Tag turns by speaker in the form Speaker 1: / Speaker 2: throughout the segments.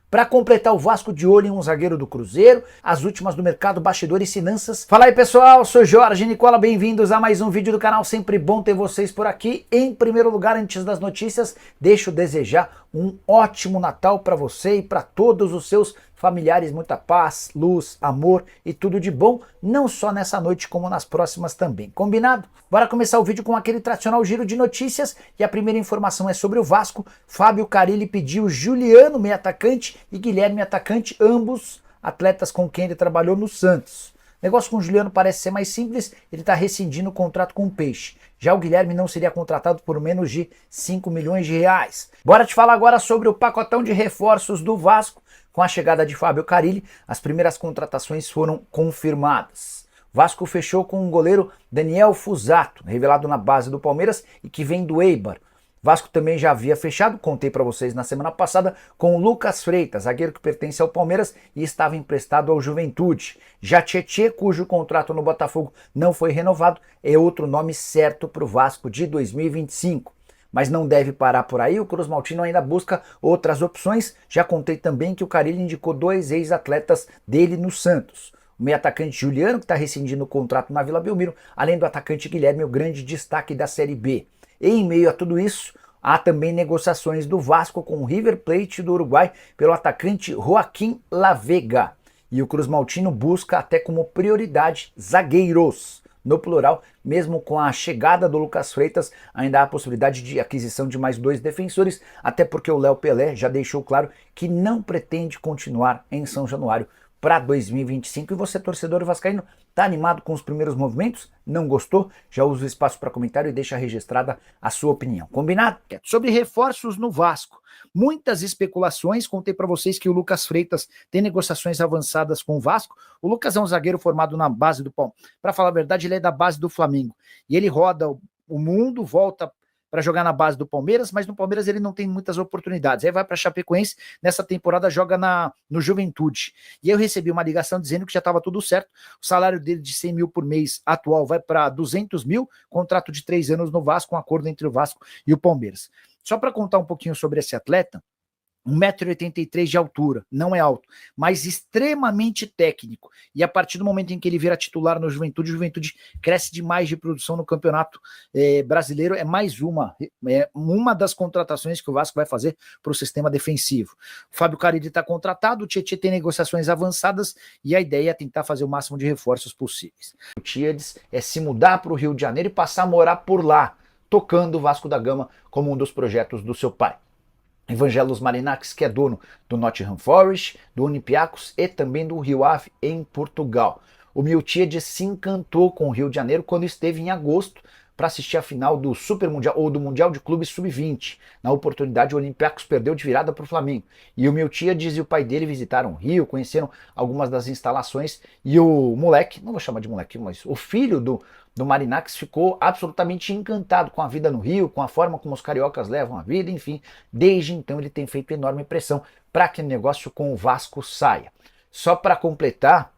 Speaker 1: Para completar o Vasco de olho em um zagueiro do Cruzeiro, as últimas do mercado, bastidores e finanças. Fala aí pessoal, sou Jorge Nicola, bem-vindos a mais um vídeo do canal, sempre bom ter vocês por aqui. Em primeiro lugar, antes das notícias, deixo desejar um ótimo Natal para você e para todos os seus familiares, muita paz, luz, amor e tudo de bom, não só nessa noite como nas próximas também, combinado? Bora começar o vídeo com aquele tradicional giro de notícias e a primeira informação é sobre o Vasco. Fábio Carille pediu Juliano, meio atacante, e Guilherme, atacante, ambos atletas com quem ele trabalhou no Santos. O negócio com o Juliano parece ser mais simples, ele está rescindindo o contrato com o Peixe. Já o Guilherme não seria contratado por menos de 5 milhões de reais. Bora te falar agora sobre o pacotão de reforços do Vasco. Com a chegada de Fábio Carille, as primeiras contratações foram confirmadas. O Vasco fechou com o goleiro Daniel Fuzato, revelado na base do Palmeiras e que vem do Eibar. O Vasco também já havia fechado, contei para vocês na semana passada, com o Lucas Freitas, zagueiro que pertence ao Palmeiras e estava emprestado ao Juventude. Já Tietê, cujo contrato no Botafogo não foi renovado, é outro nome certo para o Vasco de 2025. Mas não deve parar por aí, o Cruz Maltino ainda busca outras opções. Já contei também que o Carille indicou 2 ex-atletas dele no Santos. O meio-atacante Juliano, que está rescindindo o contrato na Vila Belmiro, além do atacante Guilherme, o grande destaque da Série B. E em meio a tudo isso, há também negociações do Vasco com o River Plate do Uruguai pelo atacante Joaquim Lavega. E o Cruz Maltino busca até como prioridade zagueiros. No plural, mesmo com a chegada do Lucas Freitas, ainda há a possibilidade de aquisição de mais 2 defensores, até porque o Léo Pelé já deixou claro que não pretende continuar em São Januário para 2025. E você, torcedor vascaíno, está animado com os primeiros movimentos? Não gostou? Já usa o espaço para comentário e deixa registrada a sua opinião. Combinado? Sobre reforços no Vasco. Muitas especulações, contei para vocês que o Lucas Freitas tem negociações avançadas com o Vasco. O Lucas é um zagueiro formado na base do Palmeiras. Para falar a verdade, ele é da base do Flamengo. E ele roda o mundo, volta para jogar na base do Palmeiras, mas no Palmeiras ele não tem muitas oportunidades. Aí vai para Chapecoense, nessa temporada joga no Juventude. E eu recebi uma ligação dizendo que já estava tudo certo, o salário dele de 100 mil por mês atual vai para 200 mil, contrato de 3 anos no Vasco, um acordo entre o Vasco e o Palmeiras. Só para contar um pouquinho sobre esse atleta, 1,83 m de altura, não é alto, mas extremamente técnico. E a partir do momento em que ele vira titular no Juventude, o Juventude cresce demais de produção no campeonato brasileiro. É mais uma das contratações que o Vasco vai fazer para o sistema defensivo. O Fábio Carille está contratado, o Tietê tem negociações avançadas e a ideia é tentar fazer o máximo de reforços possíveis. O Tíades é se mudar para o Rio de Janeiro e passar a morar por lá, tocando o Vasco da Gama como um dos projetos do seu pai. Evangelos Marinakis, que é dono do Nottingham Forest, do Olympiacos e também do Rio Ave em Portugal. O Miltiades se encantou com o Rio de Janeiro quando esteve em agosto para assistir a final do Super Mundial ou do Mundial de Clubes Sub-20. Na oportunidade, o Olympiacos perdeu de virada para o Flamengo. E o Miltiades e o pai dele visitaram o Rio, conheceram algumas das instalações e o moleque, não vou chamar de moleque, mas o filho do Marinakis ficou absolutamente encantado com a vida no Rio, com a forma como os cariocas levam a vida, enfim. Desde então ele tem feito enorme pressão para que o negócio com o Vasco saia. Só para completar,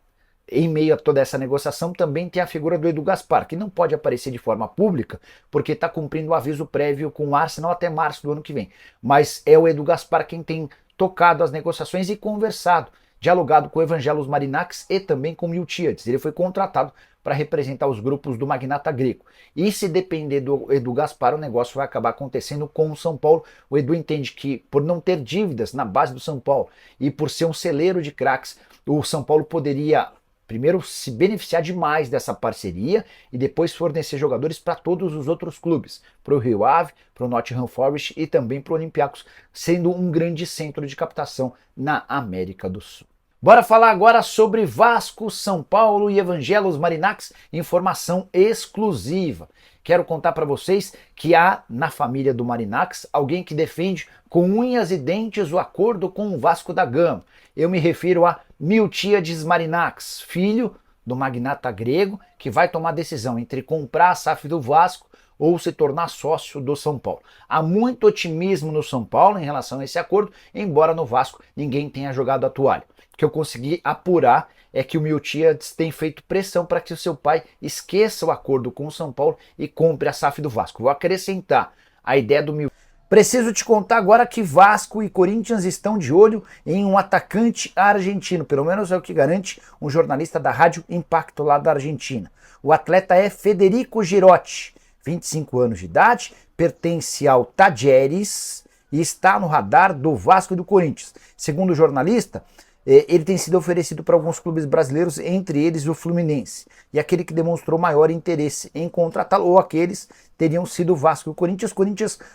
Speaker 1: em meio a toda essa negociação também tem a figura do Edu Gaspar, que não pode aparecer de forma pública, porque está cumprindo o aviso prévio com o Arsenal até março do ano que vem. Mas é o Edu Gaspar quem tem tocado as negociações e conversado, dialogado com o Evangelos Marinakis e também com o Miltiades. Ele foi contratado para representar os grupos do magnata grego. E se depender do Edu Gaspar, o negócio vai acabar acontecendo com o São Paulo. O Edu entende que, por não ter dívidas na base do São Paulo e por ser um celeiro de craques, o São Paulo poderia primeiro se beneficiar demais dessa parceria e depois fornecer jogadores para todos os outros clubes, para o Rio Ave, para o Nottingham Forest e também para o Olympiacos, sendo um grande centro de captação na América do Sul. Bora falar agora sobre Vasco, São Paulo e Evangelos Marinakis, informação exclusiva. Quero contar para vocês que há na família do Marinakis alguém que defende com unhas e dentes o acordo com o Vasco da Gama. Eu me refiro a Miltiades Marinakis, filho do magnata grego, que vai tomar a decisão entre comprar a SAF do Vasco ou se tornar sócio do São Paulo. Há muito otimismo no São Paulo em relação a esse acordo, embora no Vasco ninguém tenha jogado a toalha. O que eu consegui apurar é que o Miltiades tem feito pressão para que o seu pai esqueça o acordo com o São Paulo e compre a SAF do Vasco. Vou acrescentar a ideia do Miltiades. Preciso te contar agora que Vasco e Corinthians estão de olho em um atacante argentino, pelo menos é o que garante um jornalista da Rádio Impacto lá da Argentina. O atleta é Federico Girotti, 25 anos de idade, pertence ao Talleres e está no radar do Vasco e do Corinthians. Segundo o jornalista, ele tem sido oferecido para alguns clubes brasileiros, entre eles o Fluminense. E aquele que demonstrou maior interesse em contratá-lo, ou aqueles, teriam sido o Vasco e o Corinthians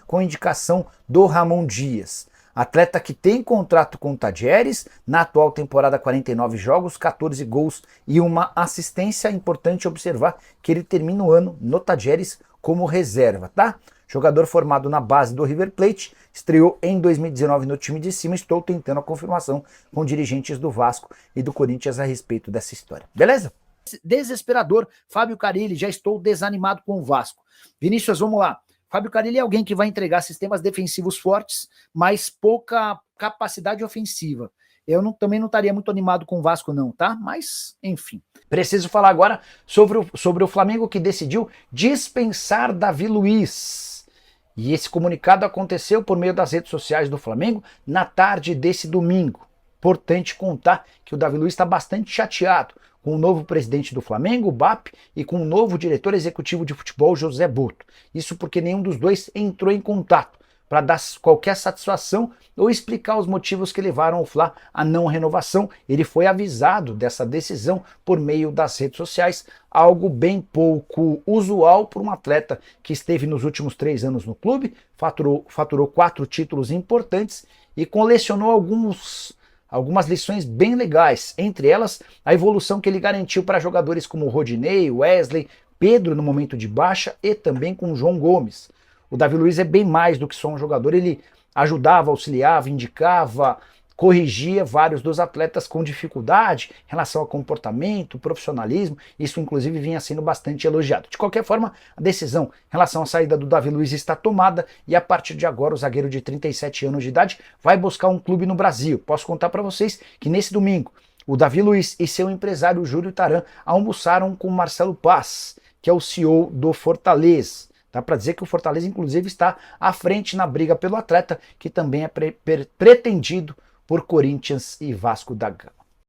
Speaker 1: com indicação do Ramon Dias. Atleta que tem contrato com o Talleres, na atual temporada 49 jogos, 14 gols e uma assistência. É importante observar que ele termina o ano no Talleres como reserva, tá? Jogador formado na base do River Plate, estreou em 2019 no time de cima. Estou tentando a confirmação com dirigentes do Vasco e do Corinthians a respeito dessa história. Beleza? Desesperador, Fábio Carille, já estou desanimado com o Vasco. Vinícius, vamos lá. Fábio Carille é alguém que vai entregar sistemas defensivos fortes, mas pouca capacidade ofensiva. Eu também não estaria muito animado com o Vasco não, tá? Mas, enfim. Preciso falar agora sobre o Flamengo, que decidiu dispensar Davi Luiz. E esse comunicado aconteceu por meio das redes sociais do Flamengo na tarde desse domingo. Importante contar que o Davi Luiz está bastante chateado com o novo presidente do Flamengo, o BAP, e com o novo diretor executivo de futebol, José Boto. Isso porque nenhum dos dois entrou em contato para dar qualquer satisfação ou explicar os motivos que levaram o Fla à não renovação. Ele foi avisado dessa decisão por meio das redes sociais, algo bem pouco usual para um atleta que esteve nos últimos 3 anos no clube, faturou 4 títulos importantes e colecionou algumas lições bem legais, entre elas a evolução que ele garantiu para jogadores como Rodinei, Wesley, Pedro no momento de baixa e também com o João Gomes. O Davi Luiz é bem mais do que só um jogador, ele ajudava, auxiliava, indicava, corrigia vários dos atletas com dificuldade em relação ao comportamento, profissionalismo. Isso inclusive vinha sendo bastante elogiado. De qualquer forma, a decisão em relação à saída do Davi Luiz está tomada e a partir de agora o zagueiro de 37 anos de idade vai buscar um clube no Brasil. Posso contar para vocês que nesse domingo o Davi Luiz e seu empresário Júlio Taran almoçaram com Marcelo Paz, que é o CEO do Fortaleza. Dá para dizer que o Fortaleza, inclusive, está à frente na briga pelo atleta, que também é pretendido por Corinthians e Vasco da Gama.